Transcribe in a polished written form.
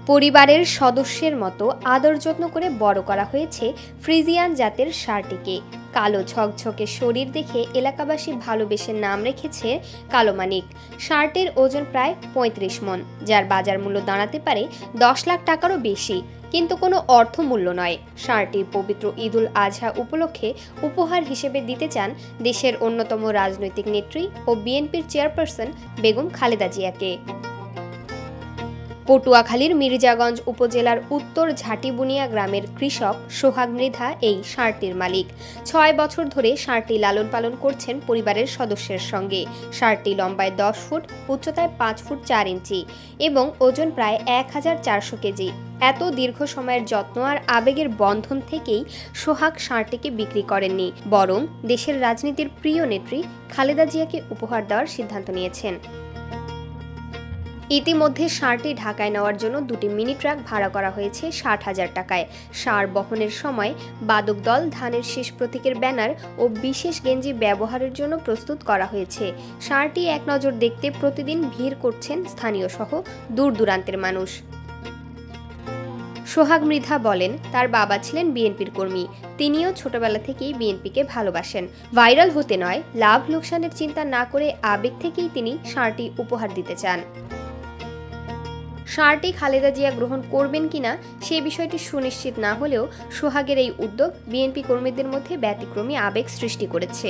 পরিবারের সদস্যের মতো আদর যত্ন করে বড় করা হয়েছে ফ্রিজিয়ান জাতের ষাঁড়টিকে। কালো ঝকঝকে শরীর দেখে এলাকাবাসী ভালোবেসে নাম রেখেছে কালো মানিক। ষাঁড়টির ওজন প্রায় ৩৫ মণ, যার বাজার মূল্য দাঁড়াতে পারে ১০ লাখ টাকারও বেশি, কিন্তু কোনো অর্থমূল্য নয়। ষাঁড়টির পবিত্র ঈদুল আজহা উপলক্ষে উপহার হিসেবে দিতে চান দেশের অন্যতম রাজনৈতিক নেত্রী ও বিএনপির চেয়ারপারসন বেগম খালেদা জিয়াকে। পটুয়াখালীর মির্জাগঞ্জ উপজেলার উত্তর ঝাটিবুনিয়া গ্রামের কৃষক সোহাগ মৃধা এই ষাঁড়টির মালিক। ৬ বছর ধরে ষাঁড়টি লালন পালন করছেন পরিবারের সদস্যের সঙ্গে। ষাঁড়টি লম্বায় ১০ ফুট, উচ্চতায় ৫ ফুট ৪ ইঞ্চি এবং ওজন প্রায় ১,৪০০ কেজি। এত দীর্ঘ সময়ের যত্ন আর আবেগের বন্ধন থেকেই সোহাগ ষাঁড়টিকে বিক্রি করেননি, বরং দেশের রাজনীতির প্রিয় নেত্রী খালেদা জিয়াকে উপহার দেওয়ার সিদ্ধান্ত নিয়েছেন। ইতিমধ্যে ষাঁড়টি ঢাকায় নেওয়ার জন্য ২টি মিনি ট্রাক ভাড়া করা হয়েছে ৬০,০০০ টাকায়। ষাঁড় বহনের সময় বাদক দল, ধানের শীষ প্রতীকের ব্যানার ও বিশেষ গেঞ্জি ব্যবহারের জন্য প্রস্তুত করা হয়েছে। ষাঁড়টি এক নজর দেখতে প্রতিদিন ভিড় করছেন স্থানীয় সহ দূর দূরান্তের মানুষ। সোহাগ মৃধা বলেন, তার বাবা ছিলেন বিএনপির কর্মী, তিনিও ছোটবেলা থেকেই বিএনপিকে ভালোবাসেন। ভাইরাল হতে নয়, লাভ লোকসানের চিন্তা না করে আবেগ থেকেই তিনি ষাঁড়টি উপহার দিতে চান। ষাঁড়টি খালেদা জিয়া গ্রহণ করবেন কিনা সে বিষয়টি সুনিশ্চিত না হলেও সোহাগের এই উদ্যোগ বিএনপি কর্মীদের মধ্যে ব্যতিক্রমী আবেগ সৃষ্টি করেছে।